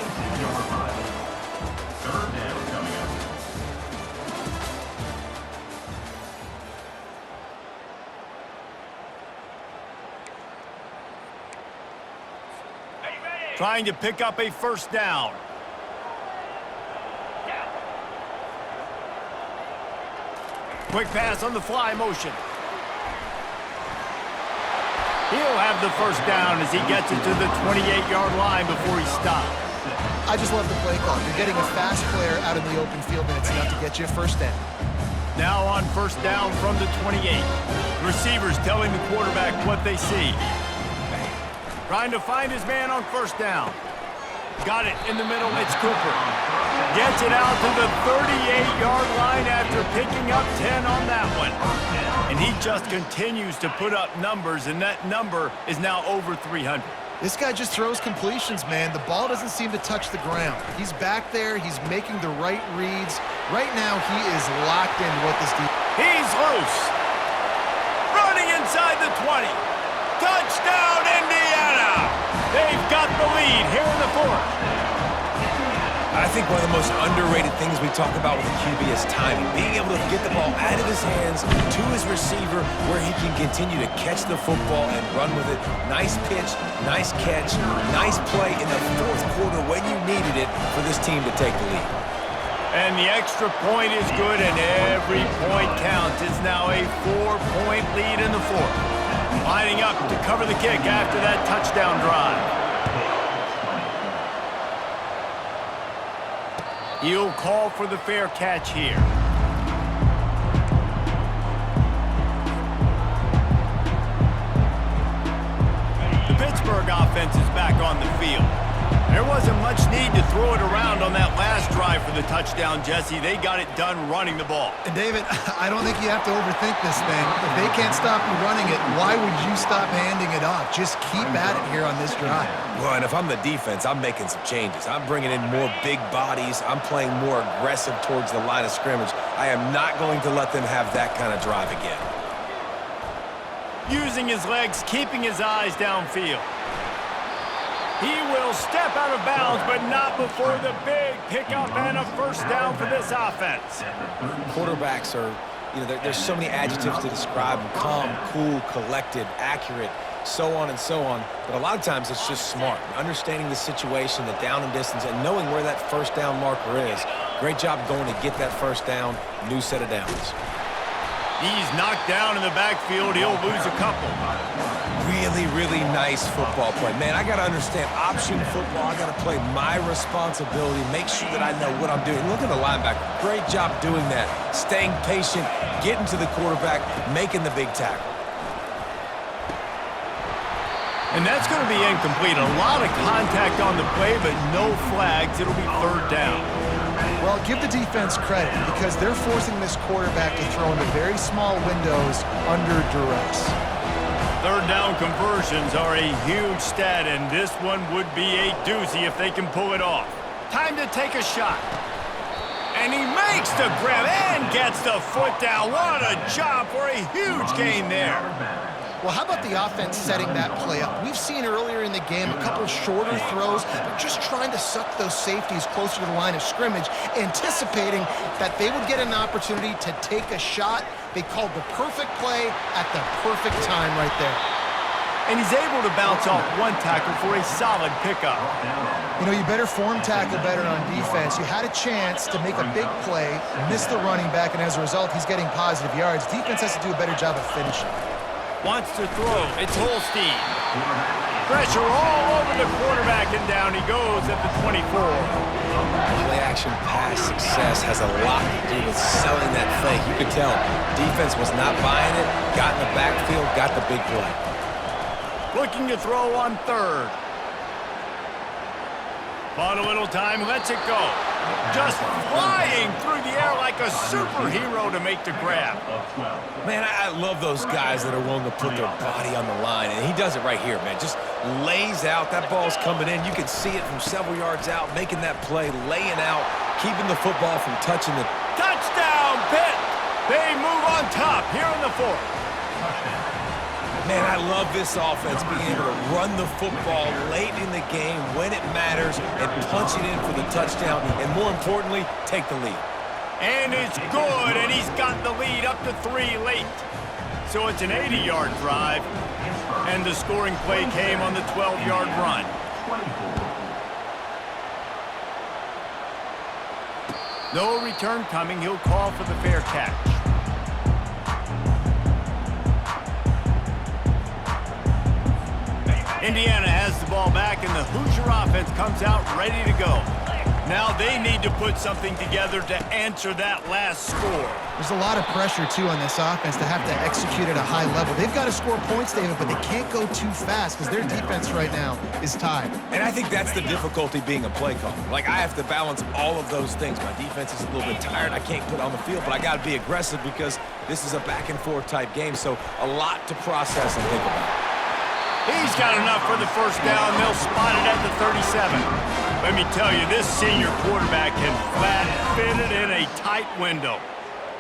Trying to pick up a 1st down. Quick pass on the fly motion. He'll have the 1st down as he gets it to the 28-yard line before he stops. I just love the play call. You're getting a fast player out in the open field, and it's enough to get you a 1st down. Now on 1st down from the 28. Receivers telling the quarterback what they see. Trying to find his man on 1st down. Got it in the middle. It's Cooper. Gets it out to the 38-yard line after picking up 10 on that one. And he just continues to put up numbers, and that number is now over 300. This guy just throws completions, man. The ball doesn't seem to touch the ground. He's back there. He's making the right reads. Right now, he is locked in with this defense. He's loose. Running inside the 20. Touchdown, Indiana! They've got the lead here in the fourth. I think one of the most underrated things we talk about with a QB is timing. Being able to get the ball out of his hands to his receiver where he can continue to catch the football and run with it. Nice pitch, nice catch, nice play in the fourth quarter when you needed it for this team to take the lead. And the extra point is good, and every point counts. It's now a 4-point lead in the fourth. Lining up to cover the kick after that touchdown drive. He'll call for the fair catch here. The Pittsburgh offense is back on the field. There wasn't much need to throw it around on that last drive for the touchdown, Jesse. They got it done running the ball. And David, I don't think you have to overthink this thing. If they can't stop you running it, why would you stop handing it off? Just keep at it here on this drive. Well, and if I'm the defense, I'm making some changes. I'm bringing in more big bodies. I'm playing more aggressive towards the line of scrimmage. I am not going to let them have that kind of drive again. Using his legs, keeping his eyes downfield. He will step out of bounds, but not before the big pickup and a first down for this offense. Quarterbacks are, there's so many adjectives to describe them. Calm, cool, collected, accurate, so on and so on. But a lot of times it's just smart. Understanding the situation, the down and distance, and knowing where that first down marker is. Great job going to get that first down, new set of downs. He's knocked down in the backfield. He'll lose a couple. Really, really nice football play. Man, I got to understand option football. I got to play my responsibility, make sure that I know what I'm doing. Look at the linebacker. Great job doing that. Staying patient, getting to the quarterback, making the big tackle. And that's going to be incomplete. A lot of contact on the play, but no flags. It'll be third down. Well, give the defense credit because they're forcing this quarterback to throw into very small windows under duress. Third down conversions are a huge stat, and this one would be a doozy if they can pull it off. Time to take a shot. And he makes the grab and gets the foot down. What a job for a huge gain there. Well, how about the offense setting that play up? We've seen earlier in the game a couple shorter throws, but just trying to suck those safeties closer to the line of scrimmage, anticipating that they would get an opportunity to take a shot. They called the perfect play at the perfect time right there. And he's able to bounce off one tackle for a solid pickup. You better form tackle better on defense. You had a chance to make a big play, miss the running back, and as a result, he's getting positive yards. Defense has to do a better job of finishing. Wants to throw. It's Holstein. Pressure all over the quarterback, and down he goes at the 24. Play-action pass success has a lot to do with selling that fake. You could tell defense was not buying it, got in the backfield, got the big play. Looking to throw on third. Bought a little time, lets it go. Just flying through the air like a superhero to make the grab. Man, I love those guys that are willing to put their body on the line, and he does it right here, man. Just lays out. That ball's coming in. You can see it from several yards out, making that play, laying out, keeping the football from touching the... Touchdown, Pitt! They move on top here in the fourth. Man, I love this offense being able to run the football late in the game when it matters and punch it in for the touchdown, and more importantly, take the lead. And it's good, and he's got the lead up to 3 late. So it's an 80-yard drive, and the scoring play came on the 12-yard run. No return coming. He'll call for the fair catch. Indiana has the ball back, and the Hoosier offense comes out ready to go. Now they need to put something together to answer that last score. There's a lot of pressure, too, on this offense to have to execute at a high level. They've got to score points, David, but they can't go too fast because their defense right now is tied. And I think that's the difficulty being a play caller. Like, I have to balance all of those things. My defense is a little bit tired. I can't put on the field, but I got to be aggressive because this is a back-and-forth type game, so a lot to process and think about. He's got enough for the first down. They'll spot it at the 37. Let me tell you, this senior quarterback can flat fit it in a tight window.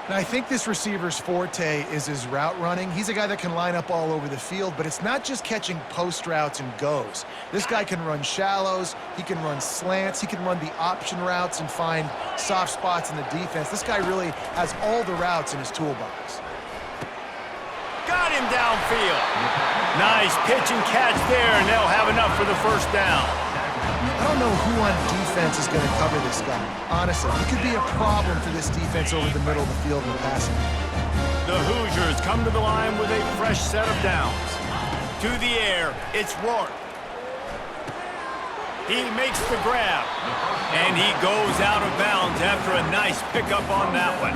And I think this receiver's forte is his route running. He's a guy that can line up all over the field, but it's not just catching post routes and goes. This guy can run shallows, he can run slants, he can run the option routes and find soft spots in the defense. This guy really has all the routes in his toolbox. Got him downfield. Nice pitch and catch there, and they'll have enough for the first down. I don't know who on defense is going to cover this guy. Honestly, he could be a problem for this defense over the middle of the field in the passing. The Hoosiers come to the line with a fresh set of downs. To the air, it's Rourke. He makes the grab, and he goes out of bounds after a nice pickup on that one.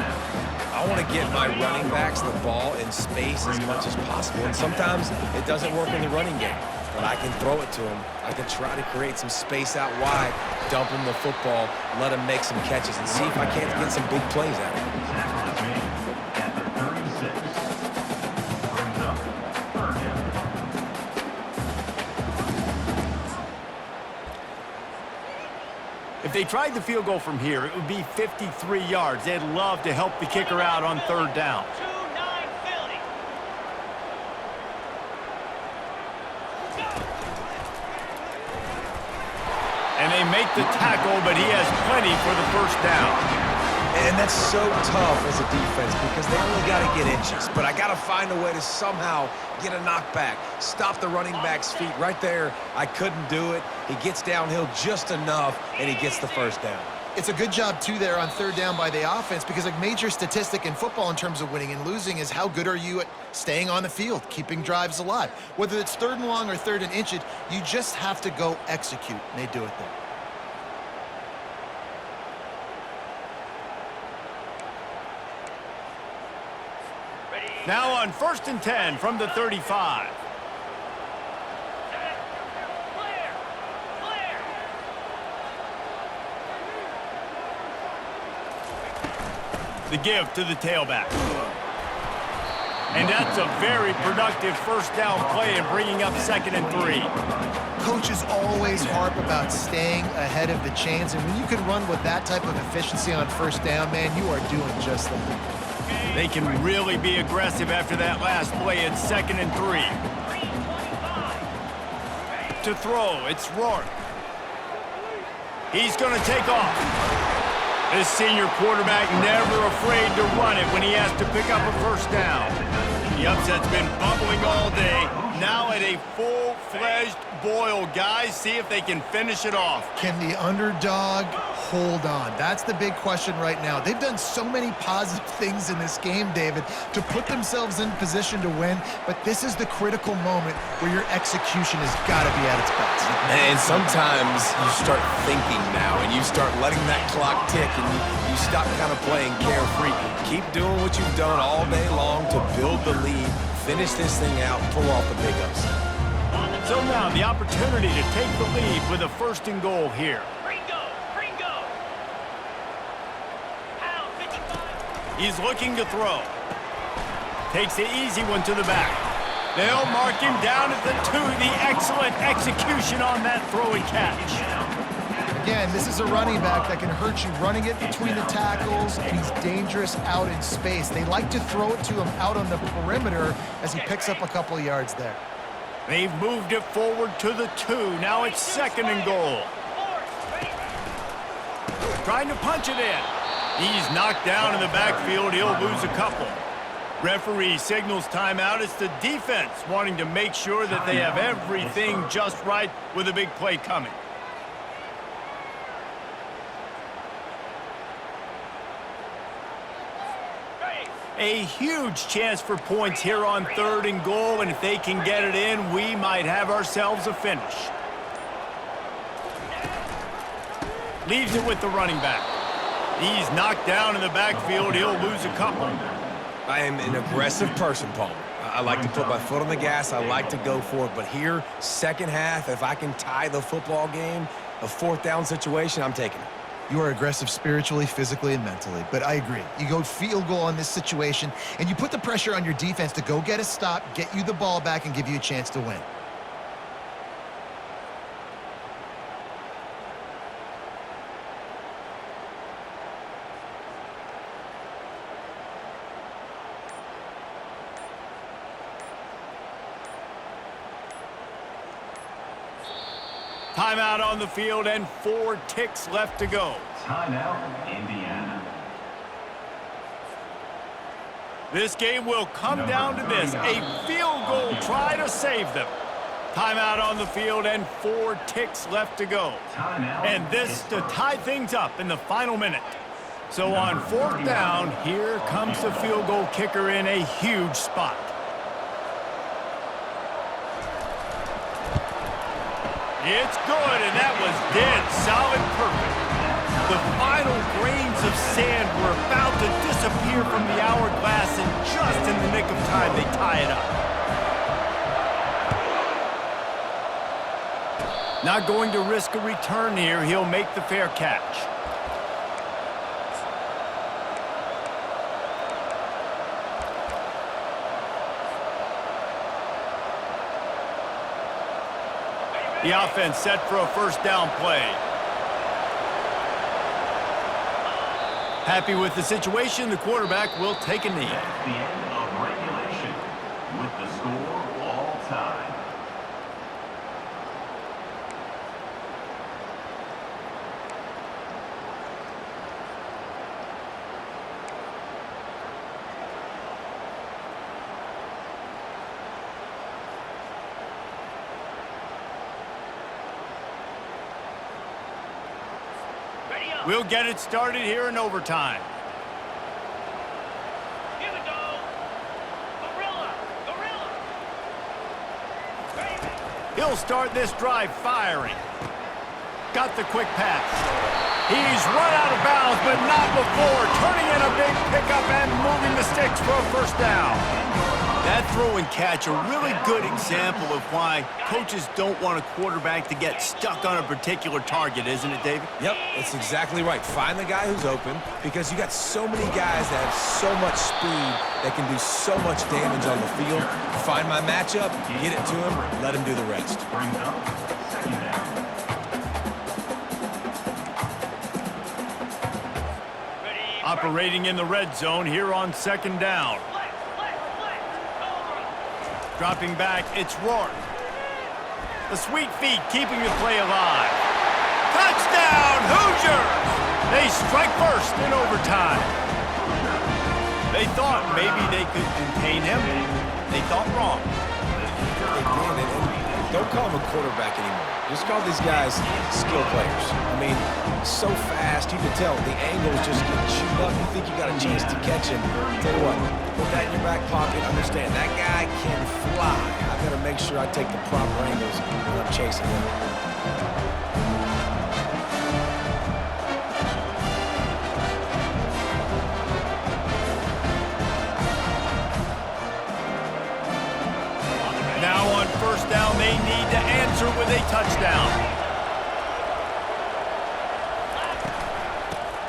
I want to get my running backs the ball in space as much as possible, and sometimes it doesn't work in the running game. But I can throw it to him. I can try to create some space out wide, dump him the football, let him make some catches, and see if I can't get some big plays out of him. At the 36. Brings up third down. If they tried the field goal from here, it would be 53 yards. They'd love to help the kicker out on third down. And they make the tackle, but he has plenty for the first down. And that's so tough as a defense because they only got to get inches. But I got to find a way to somehow get a knockback, stop the running back's feet right there. I couldn't do it. He gets downhill just enough, and he gets the first down. It's a good job, too, there on third down by the offense because a major statistic in football in terms of winning and losing is how good are you at staying on the field, keeping drives alive. Whether it's third and long or third and inches, you just have to go execute, and they do it there. Now on 1st and 10 from the 35. The give to the tailback. And that's a very productive first down play and bringing up 2nd and 3. Coaches always harp about staying ahead of the chains, and when you can run with that type of efficiency on first down, man, you are doing just that. They can really be aggressive after that last play. It's 2nd and 3. To throw, it's Rourke. He's going to take off. This senior quarterback never afraid to run it when he has to pick up a first down. The upset's been bubbling all day. Now at a full-fledged boil. Guys, see if they can finish it off. Can the underdog hold on? That's the big question right now. They've done so many positive things in this game, David, to put themselves in position to win, but this is the critical moment where your execution has got to be at its best. And sometimes you start thinking now, and you start letting that clock tick, and you stop kind of playing carefree. Keep doing what you've done all day long to build the lead, finish this thing out, pull off the big upset. So now the opportunity to take the lead with a 1st and goal here. He's looking to throw. Takes the easy one to the back. They'll mark him down at the 2. The excellent execution on that throw and catch. Again, this is a running back that can hurt you running it between the tackles, and he's dangerous out in space. They like to throw it to him out on the perimeter as he picks up a couple of yards there. They've moved it forward to the 2. Now it's 2nd and goal. Trying to punch it in. He's knocked down in the backfield. He'll lose a couple. Referee signals timeout. It's the defense wanting to make sure that they have everything just right with a big play coming. A huge chance for points here on 3rd and goal, and if they can get it in, we might have ourselves a finish. Leaves it with the running back. He's knocked down in the backfield. He'll lose a couple. I am an aggressive person, Palmer. I like to put my foot on the gas. I like to go for it. But here, second half, if I can tie the football game, a fourth down situation, I'm taking it. You are aggressive spiritually, physically, and mentally. But I agree. You go field goal in this situation, and you put the pressure on your defense to go get a stop, get you the ball back, and give you a chance to win. Timeout on the field and 4 ticks left to go. Timeout, Indiana. This game will come down to this. A field goal try to save them. Timeout on the field and 4 ticks left to go. And this to tie things up in the final minute. So on 4th down, here comes the field goal kicker in a huge spot. It's good, and that was dead solid perfect. The final grains of sand were about to disappear from the hourglass, and just in the nick of time, they tie it up. Not going to risk a return here. He'll make the fair catch. The offense set for a first down play. Happy with the situation, the quarterback will take a knee. That's the end of regulation with the score all time. We'll get it started here in overtime. Here we go. Gorilla. Gorilla. Baby. He'll start this drive firing. Got the quick pass. He's run out of bounds, but not before. Turning in a big pickup and moving the sticks for a first down. That throw and catch, a really good example of why coaches don't want a quarterback to get stuck on a particular target, isn't it, David? Yep, it's exactly right. Find the guy who's open, because you got so many guys that have so much speed that can do so much damage on the field. Find my matchup, get it to him, let him do the rest. Brings up second down. Operating in the red zone here on second down. Dropping back, it's Rourke. The sweet feet keeping the play alive. Touchdown, Hoosiers! They strike first in overtime. They thought maybe they could contain him. They thought wrong. They did, and don't call him a quarterback anymore. Just call these guys skill players. I mean, so fast, you can tell the angles just get chewed up. You think you got a chance to catch him. Tell you what, put that in your back pocket. Understand, that guy can fly. I gotta make sure I take the proper angles when I'm chasing him. Now on first down, they need to answer with a touchdown.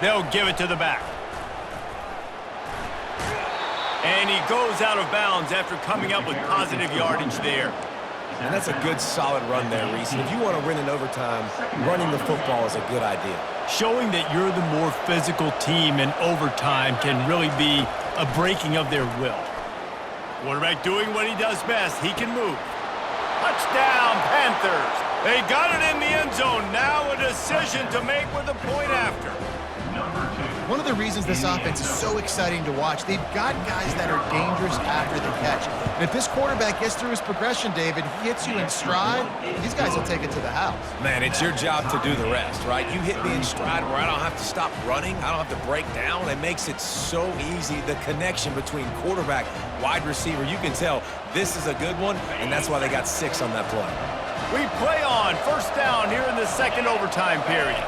They'll give it to the back. And he goes out of bounds after coming up with positive yardage there. And that's a good, solid run there, Reese. If you want to win in overtime, running the football is a good idea. Showing that you're the more physical team in overtime can really be a breaking of their will. Quarterback doing what he does best. He can move. Touchdown, Panthers. They got it in the end zone. Now a decision to make with a point after. One of the reasons this offense is so exciting to watch, they've got guys that are dangerous after the catch. And if this quarterback gets through his progression, David, he hits you in stride, these guys will take it to the house. Man, it's your job to do the rest, right? You hit me in stride where I don't have to stop running. I don't have to break down. It makes it so easy. The connection between quarterback, wide receiver, you can tell this is a good one, and that's why they got 6 on that play. We play on first down here in the second overtime period.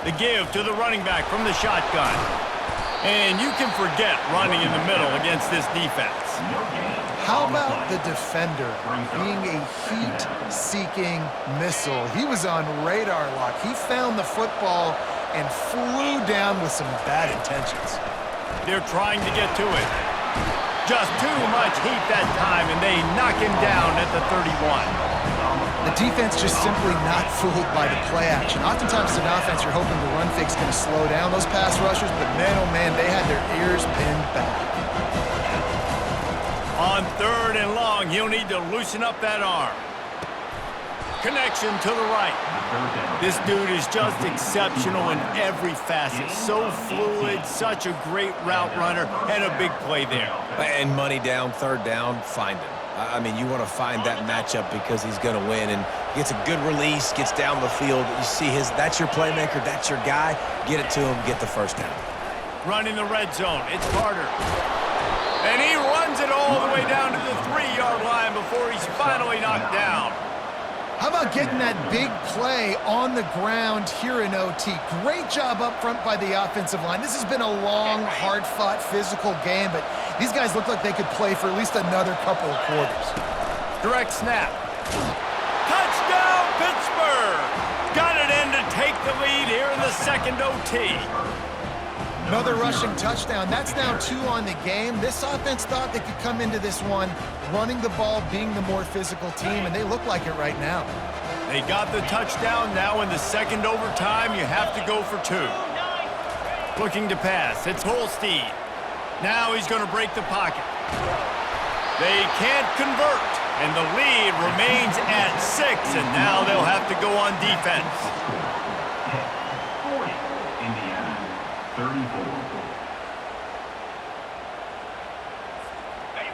The give to the running back from the shotgun. And you can forget running in the middle against this defense. How about the defender being a heat-seeking missile? He was on radar lock. He found the football and flew down with some bad intentions. They're trying to get to it. Just too much heat that time, and they knock him down at the 31. The defense just simply not fooled by the play action. Oftentimes in offense, you're hoping the run fake's going to slow down those pass rushers, but man, oh man, they had their ears pinned back. On 3rd and long, he'll need to loosen up that arm. Connection to the right. This dude is just exceptional in every facet. So fluid, such a great route runner, and a big play there. And money down, 3rd down, find him. I mean, you want to find that matchup because he's going to win, and gets a good release, gets down the field. You see that's your playmaker, that's your guy. Get it to him, get the 1st down. Running the red zone, it's Carter. And he runs it all the way down to the 3-yard line before he's finally knocked down. How about getting that big play on the ground here in OT? Great job up front by the offensive line. This has been a long, hard-fought, physical game, but these guys look like they could play for at least another couple of quarters. Direct snap. Touchdown, Pittsburgh! Got it in to take the lead here in the 2nd OT. Another rushing touchdown. That's now 2 on the game. This offense thought they could come into this one running the ball, being the more physical team, and they look like it right now. They got the touchdown. Now in the 2nd overtime, you have to go for 2. Looking to pass. It's Holstein. Now he's going to break the pocket. They can't convert, and the lead remains at 6, and now they'll have to go on defense. 40, Indiana, 34.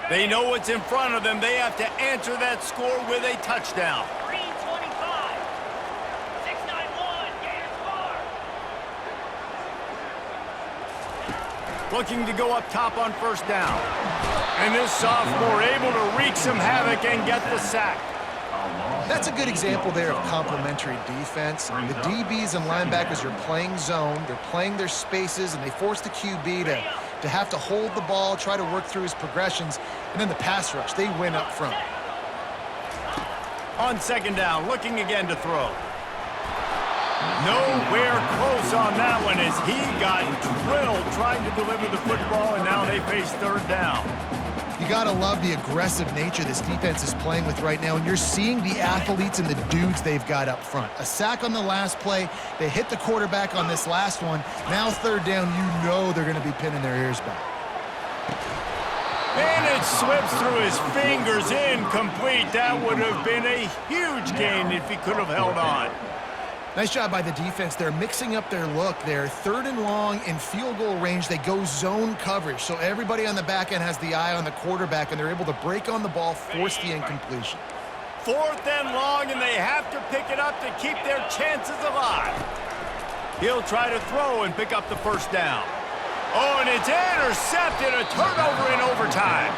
They know what's in front of them. They have to answer that score with a touchdown. 325. 691. Gators bar. Looking to go up top on 1st down. And this sophomore able to wreak some havoc and get the sack. That's a good example there of complementary defense. The DBs and linebackers are playing zone, they're playing their spaces, and they force the QB to have to hold the ball, try to work through his progressions, and then the pass rush, they win up front. On 2nd down, looking again to throw. Nowhere close on that one as he got drilled trying to deliver the football, and now they face 3rd down. You gotta love the aggressive nature this defense is playing with right now, and you're seeing the athletes and the dudes they've got up front. A sack on the last play, they hit the quarterback on this last one. Now 3rd down, you know they're gonna be pinning their ears back. And it slips through his fingers, incomplete. That would have been a huge gain if he could have held on. Nice job by the defense. They're mixing up their look. They're 3rd and long in field goal range. They go zone coverage, so everybody on the back end has the eye on the quarterback, and they're able to break on the ball, force the incompletion. 4th and long, and they have to pick it up to keep their chances alive. He'll try to throw and pick up the 1st down. Oh, and it's intercepted, a turnover in overtime.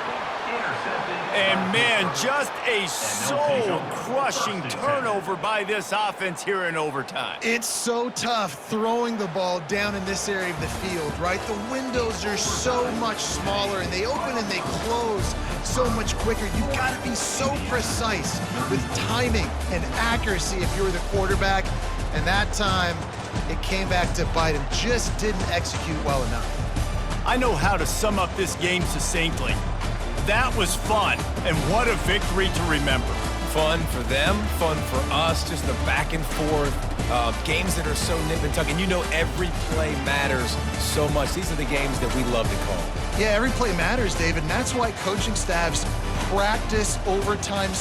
And man, just a soul-crushing turnover by this offense here in overtime. It's so tough throwing the ball down in this area of the field, right? The windows are so much smaller, and they open and they close so much quicker. You've got to be so precise with timing and accuracy if you're the quarterback. And that time, it came back to bite him. Just didn't execute well enough. I know how to sum up this game succinctly. That was fun, and what a victory to remember. Fun for them, fun for us, just the back and forth, games that are so nip and tuck, and you know every play matters so much. These are the games that we love to call. Yeah, every play matters, David, and that's why coaching staffs practice overtime